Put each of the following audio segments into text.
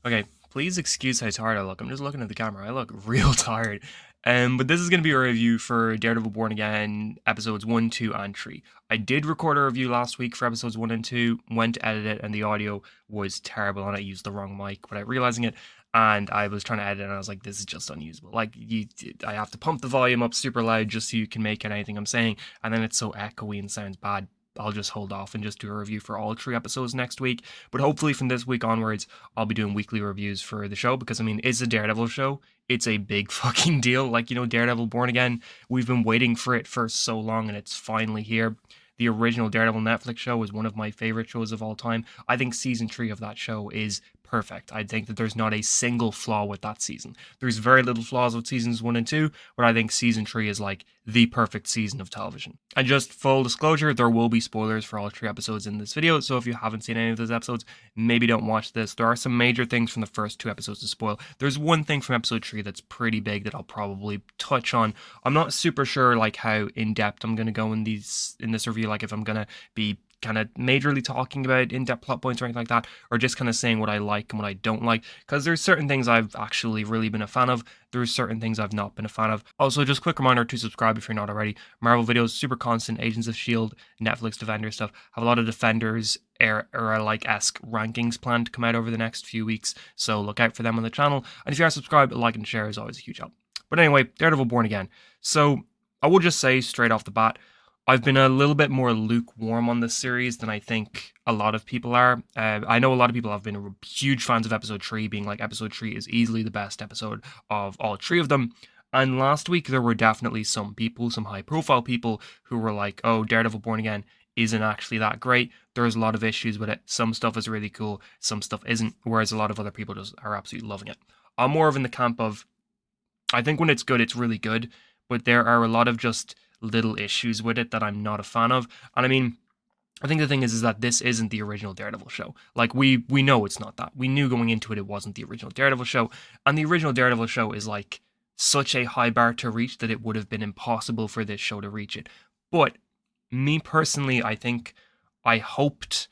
Okay, please excuse how tired I look. I'm just looking at the camera. I look real tired. But this is going to be a review for Daredevil Born Again episodes 1, 2, and 3. I did record a review last week for episodes 1 and 2, went to edit it, and the audio was terrible, and I used the wrong mic without realizing it. And I was trying to edit it, and I was like, this is just unusable. I have to pump the volume up super loud just so you can make out anything I'm saying, and then it's so echoey and sounds bad. I'll just hold off and just do a review for all 3 episodes next week. But hopefully, from this week onwards, I'll be doing weekly reviews for the show because, I mean, it's a Daredevil show. It's a big fucking deal. Like, Daredevil Born Again, we've been waiting for it for so long and it's finally here. The original Daredevil Netflix show is one of my favorite shows of all time. I think season 3 of that show is perfect. I think that there's not a single flaw with that season. There's very little flaws with seasons 1 and 2, but I think season 3 is like the perfect season of television. And just full disclosure, there will be spoilers for all 3 episodes in this video, so if you haven't seen any of those episodes, maybe don't watch this. There are some major things from the first 2 episodes to spoil. There's one thing from episode 3 that's pretty big that I'll probably touch on. I'm not super sure like how in-depth I'm going to go in this review, like if I'm going to be kind of majorly talking about in-depth plot points or anything like that, or just kind of saying what I like and what I don't like, because there's certain things I've actually really been a fan of, there's certain things I've not been a fan of. Also, just quick reminder to subscribe if you're not already. Marvel videos, super constant, Agents of S.H.I.E.L.D., Netflix Defender stuff, have a lot of Defenders era-like-esque rankings planned to come out over the next few weeks, so look out for them on the channel, and if you are subscribed, a like and share is always a huge help. But anyway, Daredevil Born Again. So, I will just say straight off the bat, I've been a little bit more lukewarm on this series than I think a lot of people are. I know a lot of people have been huge fans of episode 3, being like episode 3 is easily the best episode of all 3 of them. And last week there were definitely some people, some high profile people, who were like, oh, Daredevil Born Again isn't actually that great. There's a lot of issues with it. Some stuff is really cool, some stuff isn't, whereas a lot of other people just are absolutely loving it. I'm more of in the camp of, I think when it's good, it's really good, but there are a lot of just little issues with it that I'm not a fan of. And I mean, I think the thing is that this isn't the original Daredevil show. Like we know it's not that. We knew going into it wasn't the original Daredevil show, and the original Daredevil show is like such a high bar to reach that it would have been impossible for this show to reach it. But me personally, I think I hoped,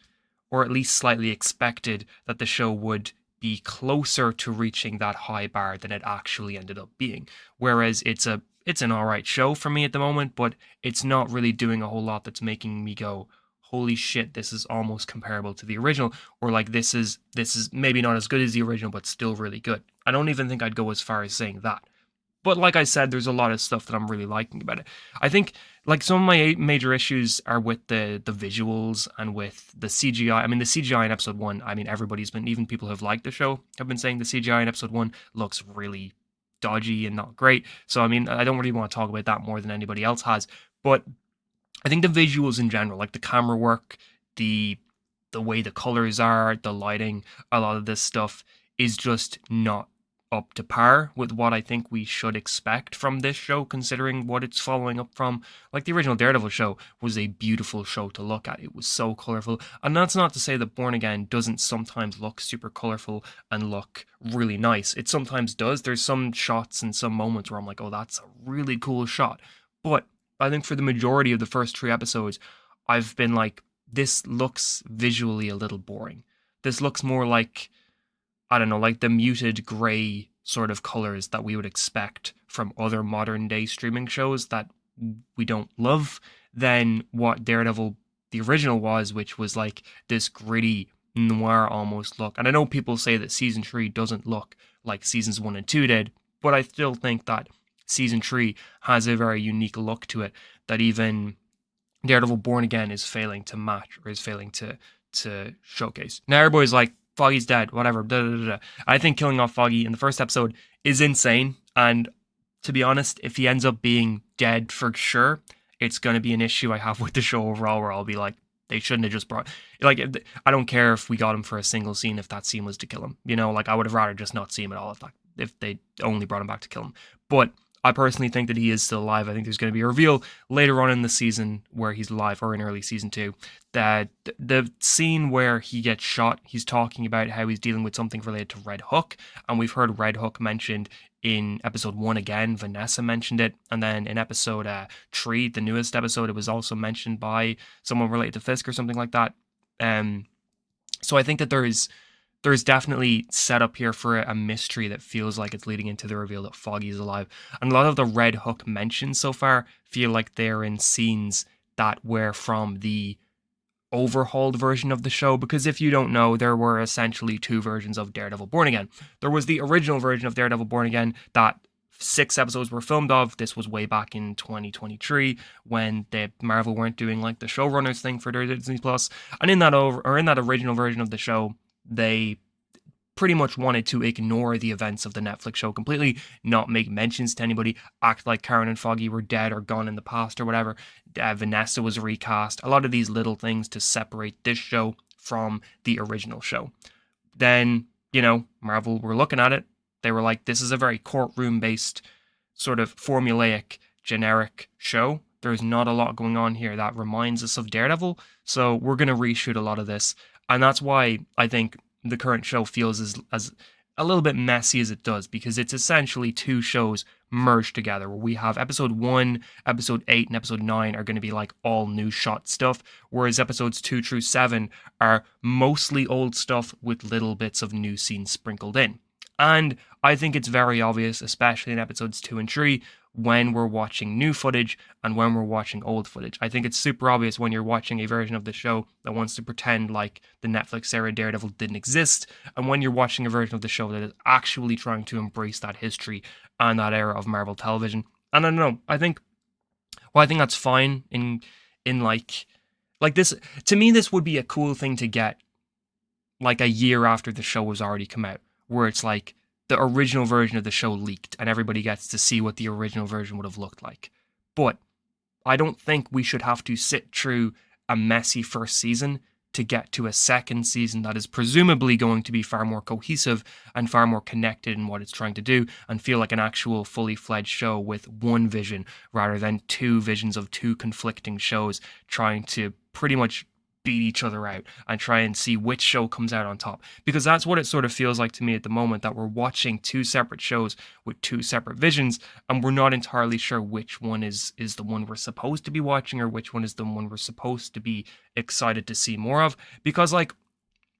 or at least slightly expected, that the show would be closer to reaching that high bar than it actually ended up being. Whereas it's an alright show for me at the moment, but it's not really doing a whole lot that's making me go, holy shit, this is almost comparable to the original, or like this is maybe not as good as the original, but still really good. I don't even think I'd go as far as saying that. But like I said, there's a lot of stuff that I'm really liking about it. I think like some of my major issues are with the visuals and with the CGI. I mean, the CGI in episode 1, I mean, everybody's been, even people who have liked the show have been saying the CGI in episode 1 looks really dodgy and not great. So I mean, I don't really want to talk about that more than anybody else has. But I think the visuals in general, like the camera work, the way the colors are, the lighting, a lot of this stuff is just not up to par with what I think we should expect from this show, considering what it's following up from. Like the original Daredevil show was a beautiful show to look at. It was so colorful. And that's not to say that Born Again doesn't sometimes look super colorful and look really nice. It sometimes does. There's some shots and some moments where I'm like, oh, that's a really cool shot. But I think for the majority of the first 3 episodes, I've been like, this looks visually a little boring. This looks more like, I don't know, like the muted gray sort of colors that we would expect from other modern day streaming shows that we don't love than what Daredevil the original was, which was like this gritty noir almost look. And I know people say that season 3 doesn't look like seasons 1 and 2 did, but I still think that season 3 has a very unique look to it that even Daredevil Born Again is failing to match, or is failing to showcase. Now everybody's like, Foggy's dead, whatever. Da, da, da, da. I think killing off Foggy in the first episode is insane. And to be honest, if he ends up being dead for sure, it's going to be an issue I have with the show overall, where I'll be like, they shouldn't have just brought, like, I don't care if we got him for a single scene if that scene was to kill him. Like I would have rather just not see him at all if they only brought him back to kill him. But I personally think that he is still alive. I think there's going to be a reveal later on in the season where he's alive, or in early season 2, that the scene where he gets shot, he's talking about how he's dealing with something related to Red Hook, and we've heard Red Hook mentioned in episode 1 again. Vanessa mentioned it, and then in episode 3, the newest episode, it was also mentioned by someone related to Fisk or something like that. So I think that there's there's definitely set up here for a mystery that feels like it's leading into the reveal that Foggy is alive. And a lot of the Red Hook mentions so far feel like they're in scenes that were from the overhauled version of the show, because if you don't know, there were essentially two versions of Daredevil Born Again. There was the original version of Daredevil Born Again that 6 episodes were filmed of. This was way back in 2023 when Marvel weren't doing like the showrunners thing for their Disney Plus. And in that original version of the show, they pretty much wanted to ignore the events of the Netflix show completely, not make mentions to anybody, act like Karen and Foggy were dead or gone in the past or whatever. Vanessa was recast, a lot of these little things to separate this show from the original show. Then, Marvel were looking at it. They were like, this is a very courtroom-based, sort of formulaic, generic show. There's not a lot going on here that reminds us of Daredevil, so we're going to reshoot a lot of this. And that's why I think the current show feels as a little bit messy as it does, because it's essentially 2 shows merged together, where we have episode 1, episode 8, and episode 9 are going to be like all new shot stuff, whereas episodes 2 through 7 are mostly old stuff with little bits of new scenes sprinkled in. And I think it's very obvious, especially in episodes 2 and 3, when we're watching new footage and when we're watching old footage. I think it's super obvious when you're watching a version of the show that wants to pretend like the Netflix era Daredevil didn't exist, and when you're watching a version of the show that is actually trying to embrace that history and that era of Marvel television. And I don't know, I think that's fine in like this. To me, this would be a cool thing to get like a year after the show was already come out, where it's like the original version of the show leaked and everybody gets to see what the original version would have looked like. But I don't think we should have to sit through a messy first season to get to a second season that is presumably going to be far more cohesive and far more connected in what it's trying to do, and feel like an actual fully fledged show with one vision rather than 2 visions of 2 conflicting shows trying to pretty much beat each other out and try and see which show comes out on top. Because that's what it sort of feels like to me at the moment, that we're watching 2 separate shows with 2 separate visions, and we're not entirely sure which one is the one we're supposed to be watching, or which one is the one we're supposed to be excited to see more of. Because like,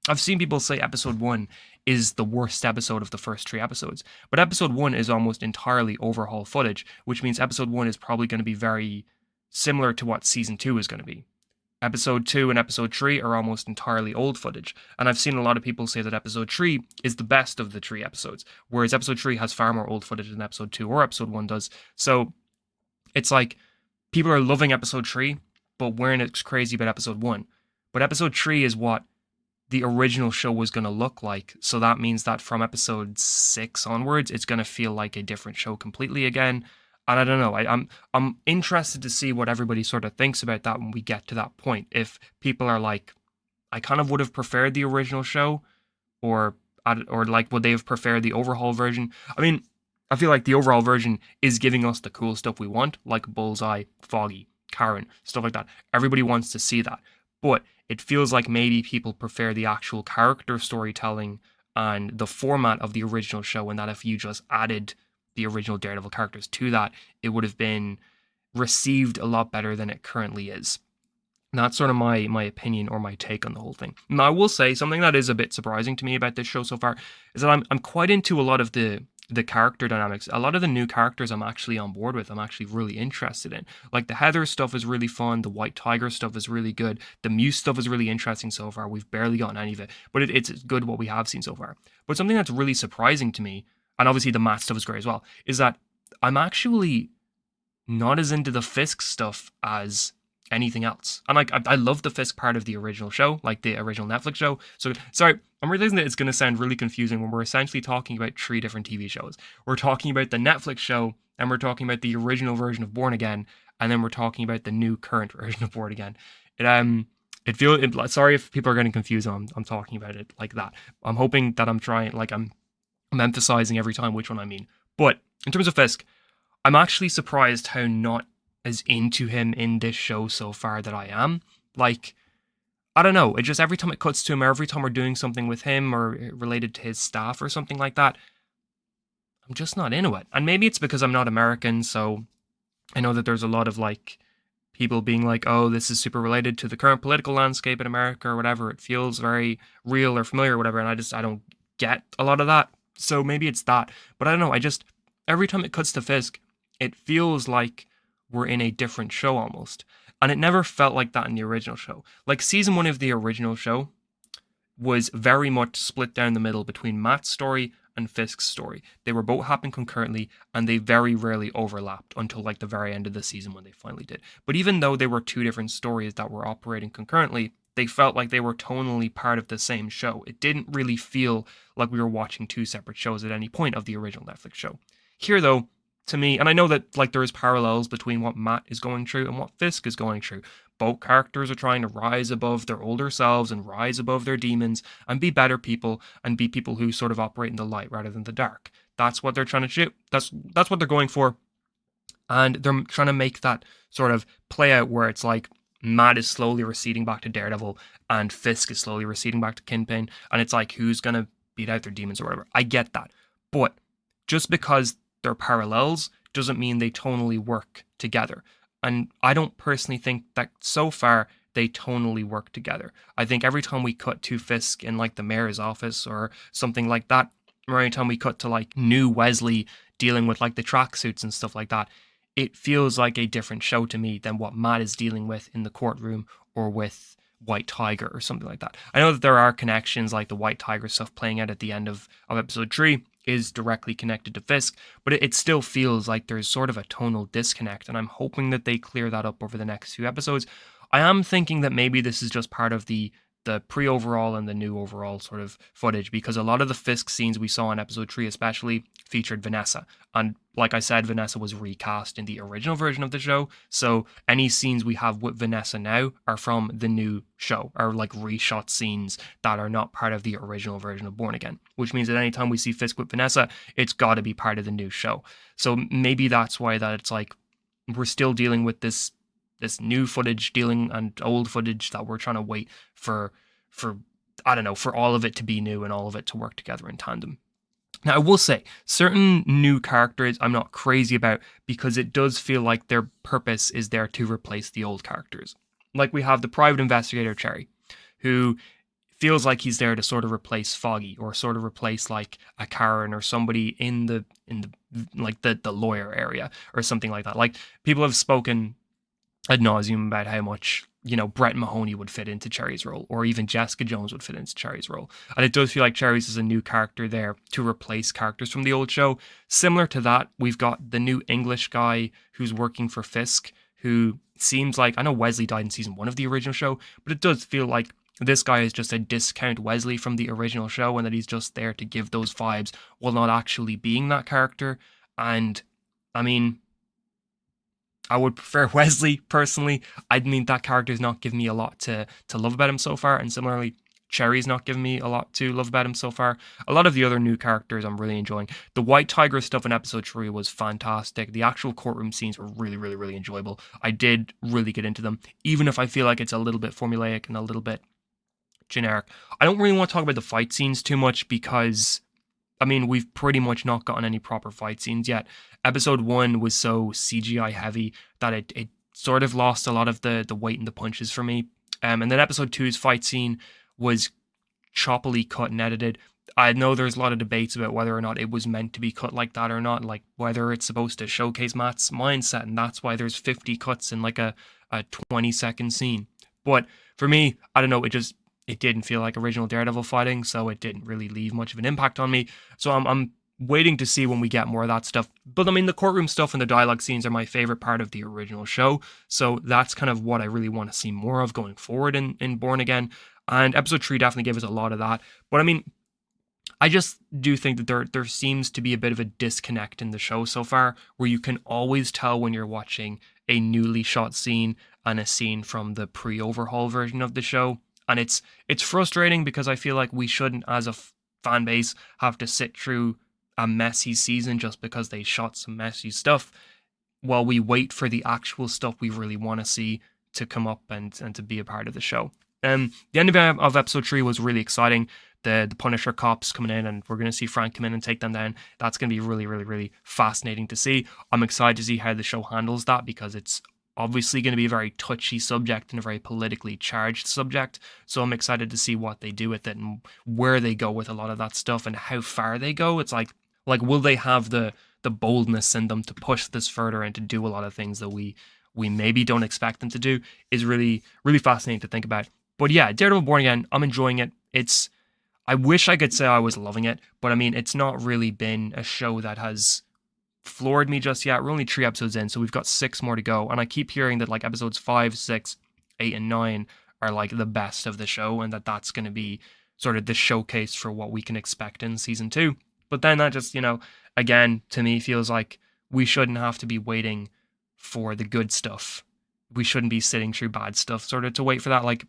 I've seen people say episode 1 is the worst episode of the first 3 episodes, but episode 1 is almost entirely overhaul footage, which means episode 1 is probably going to be very similar to what season 2 is going to be. Episode 2 and episode 3 are almost entirely old footage, and I've seen a lot of people say that episode 3 is the best of the 3 episodes, whereas episode 3 has far more old footage than episode 2 or episode 1 does. So it's like, people are loving episode 3, but weren't as crazy about episode 1. But episode 3 is what the original show was going to look like, so that means that from episode 6 onwards, it's going to feel like a different show completely again. And I don't know, I'm interested to see what everybody sort of thinks about that when we get to that point. If people are like, I kind of would have preferred the original show, or like, would they have preferred the overhaul version? I mean, I feel like the overall version is giving us the cool stuff we want, like Bullseye, Foggy, Karen, stuff like that. Everybody wants to see that. But it feels like maybe people prefer the actual character storytelling and the format of the original show, and that if you just added the original Daredevil characters to that, it would have been received a lot better than it currently is. And that's sort of my opinion or my take on the whole thing. Now, I will say something that is a bit surprising to me about this show so far is that I'm quite into a lot of the character dynamics. A lot of the new characters I'm actually on board with, I'm actually really interested in. Like the Heather stuff is really fun, the White Tiger stuff is really good, the Muse stuff is really interesting so far. We've barely gotten any of it, but it's good what we have seen so far. But something that's really surprising to me, and obviously the Matt stuff is great as well, is that I'm actually not as into the Fisk stuff as anything else. And like, I love the Fisk part of the original show, like the original Netflix show. So, sorry, I'm realizing that it's going to sound really confusing when we're essentially talking about 3 different TV shows. We're talking about the Netflix show, and we're talking about the original version of Born Again, and then we're talking about the new current version of Born Again. Sorry if people are getting confused when I'm talking about it like that. I'm hoping that I'm emphasizing every time which one I mean. But in terms of Fisk, I'm actually surprised how not as into him in this show so far that I am. Like, I don't know, it just, every time it cuts to him, or every time we're doing something with him or related to his staff or something like that, I'm just not into it. And maybe it's because I'm not American, so I know that there's a lot of like people being like, oh, this is super related to the current political landscape in America or whatever. It feels very real or familiar or whatever. And I don't get a lot of that. So maybe it's that. But I don't know. Every time it cuts to Fisk, it feels like we're in a different show almost. And it never felt like that in the original show. Like season 1 of the original show was very much split down the middle between Matt's story and Fisk's story. They were both happening concurrently, and they very rarely overlapped until like the very end of the season when they finally did. But even though they were two different stories that were operating concurrently, they felt like they were tonally part of the same show. It didn't really feel like we were watching two separate shows at any point of the original Netflix show. Here, though, to me, and I know that like there is parallels between what Matt is going through and what Fisk is going through. Both characters are trying to rise above their older selves and rise above their demons and be better people and be people who sort of operate in the light rather than the dark. That's what they're trying to do. That's what they're going for. And they're trying to make that sort of play out where it's like Matt is slowly receding back to Daredevil and Fisk is slowly receding back to Kingpin. And it's like, who's going to beat out their demons or whatever. I get that. But just because they're parallels doesn't mean they tonally work together. And I don't personally think that so far they tonally work together. I think every time we cut to Fisk in like the mayor's office or something like that, or anytime we cut to like new Wesley dealing with like the tracksuits and stuff like that, it feels like a different show to me than what Matt is dealing with in the courtroom or with White Tiger or something like that. I know that there are connections like the White Tiger stuff playing out at the end of episode 3 is directly connected to Fisk, but it still feels like there's sort of a tonal disconnect, and I'm hoping that they clear that up over the next few episodes. I am thinking that maybe this is just part of the pre-overall and the new overall sort of footage, because a lot of the Fisk scenes we saw in episode 3 especially featured Vanessa, and like I said, Vanessa was recast in the original version of the show, so any scenes we have with Vanessa now are from the new show, are like reshot scenes that are not part of the original version of Born Again, which means that anytime we see Fisk with Vanessa, it's got to be part of the new show. So maybe that's why that it's like we're still dealing with this new footage dealing and old footage that we're trying to wait for I don't know, for all of it to be new and all of it to work together in tandem. Now, I will say, certain new characters I'm not crazy about because it does feel like their purpose is there to replace the old characters. Like we have the private investigator, Cherry, who feels like he's there to sort of replace Foggy or sort of replace like a Karen or somebody in the like the lawyer area or something like that. Like people have spoken ad nauseum about how much, you know, Brett Mahoney would fit into Cherry's role, or even Jessica Jones would fit into Cherry's role. And it does feel like Cherry's is a new character there to replace characters from the old show. Similar to that, we've got the new English guy who's working for Fisk, who seems like, I know Wesley died in season 1 of the original show, but it does feel like this guy is just a discount Wesley from the original show and that he's just there to give those vibes while not actually being that character. And I mean, I would prefer Wesley personally. I mean, that character's not giving me a lot to love about him so far, and similarly, Cherry's not giving me a lot to love about him so far. A lot of the other new characters I'm really enjoying. The White Tiger stuff in episode 3 was fantastic. The actual courtroom scenes were really, really, really enjoyable. I did really get into them, even if I feel like it's a little bit formulaic and a little bit generic. I don't really want to talk about the fight scenes too much because, I mean, we've pretty much not gotten any proper fight scenes yet. Episode 1 was so CGI heavy that it sort of lost a lot of the weight and the punches for me. And then episode 2's fight scene was choppily cut and edited. I know there's a lot of debates about whether or not it was meant to be cut like that or not, like whether it's supposed to showcase Matt's mindset, and that's why there's 50 cuts in like a 20-second scene. But for me, I don't know, it didn't feel like original Daredevil fighting, so it didn't really leave much of an impact on me. So I'm waiting to see when we get more of that stuff. But I mean, the courtroom stuff and the dialogue scenes are my favorite part of the original show, so that's kind of what I really want to see more of going forward in Born Again. And episode 3 definitely gave us a lot of that. But I mean, I just do think that there seems to be a bit of a disconnect in the show so far, where you can always tell when you're watching a newly shot scene and a scene from the pre-overhaul version of the show. And it's frustrating because I feel like we shouldn't, as a fan base, have to sit through a messy season just because they shot some messy stuff while we wait for the actual stuff we really want to see to come up and to be a part of the show. The end of episode 3 was really exciting. The Punisher cops coming in, and we're going to see Frank come in and take them down. That's going to be really, really, really fascinating to see. I'm excited to see how the show handles that, because it's obviously going to be a very touchy subject and a very politically charged subject. So I'm excited to see what they do with it and where they go with a lot of that stuff and how far they go. It's like will they have the boldness in them to push this further and to do a lot of things that we maybe don't expect them to do is really, really fascinating to think about. But yeah, Daredevil Born Again, I'm enjoying it. I wish I could say I was loving it, but I mean, it's not really been a show that has floored me just yet. We're only 3 episodes in, so we've got 6 more to go. And I keep hearing that like episodes 5, 6, 8, and 9 are like the best of the show, and that's going to be sort of the showcase for what we can expect in season 2. But then that just, again, to me feels like we shouldn't have to be waiting for the good stuff. We shouldn't be sitting through bad stuff sort of to wait for that. Like,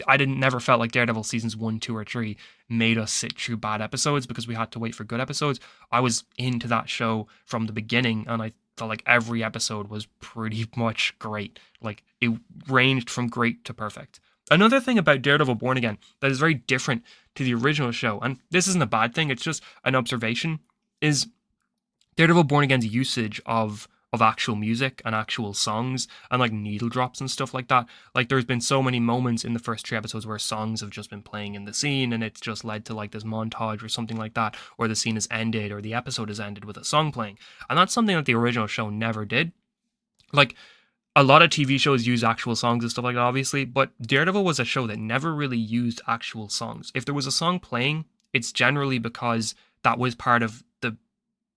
I never felt like Daredevil seasons 1, 2, or 3 made us sit through bad episodes because we had to wait for good episodes. I was into that show from the beginning, and I felt like every episode was pretty much great. Like, it ranged from great to perfect. Another thing about Daredevil Born Again that is very different to the original show, and this isn't a bad thing, it's just an observation, is Daredevil Born Again's usage of actual music and actual songs and like needle drops and stuff like that. Like, there's been so many moments in the first 3 episodes where songs have just been playing in the scene, and it's just led to like this montage or something like that, or the scene is ended or the episode is ended with a song playing. And that's something that the original show never did. Like, a lot of TV shows use actual songs and stuff like that, obviously, but Daredevil was a show that never really used actual songs. If there was a song playing, it's generally because that was part of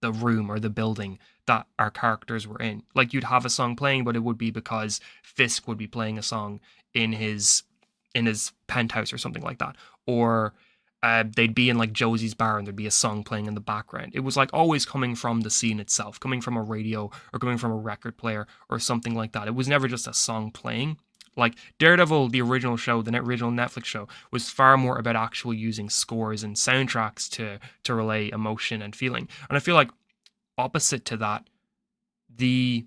the room or the building that our characters were in. Like, you'd have a song playing, but it would be because Fisk would be playing a song in his penthouse or something like that, or they'd be in like Josie's bar and there'd be a song playing in the background. It was like always coming from the scene itself, coming from a radio or coming from a record player or something like that. It was never just a song playing. Like, Daredevil, the original show, the original Netflix show, was far more about actual using scores and soundtracks to relay emotion and feeling. And I feel like opposite to that, the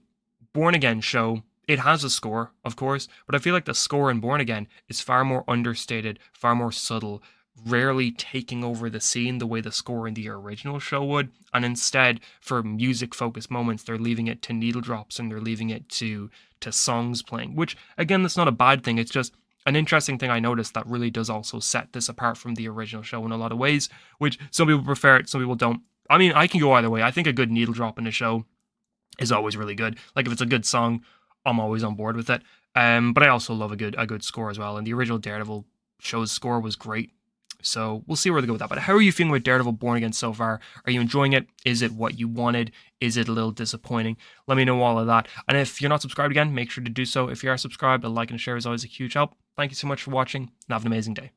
Born Again show, it has a score, of course, but I feel like the score in Born Again is far more understated, far more subtle, rarely taking over the scene the way the score in the original show would. And instead, for music-focused moments, they're leaving it to needle drops and they're leaving it to songs playing, which, again, that's not a bad thing. It's just an interesting thing I noticed that really does also set this apart from the original show in a lot of ways, which some people prefer it, some people don't. I mean, I can go either way. I think a good needle drop in a show is always really good. Like, if it's a good song, I'm always on board with it. But I also love a good score as well. And the original Daredevil show's score was great. So we'll see where they go with that. But how are you feeling with Daredevil Born Again so far? Are you enjoying it? Is it what you wanted? Is it a little disappointing? Let me know all of that. And if you're not subscribed again, make sure to do so. If you are subscribed, a like and a share is always a huge help. Thank you so much for watching, and have an amazing day.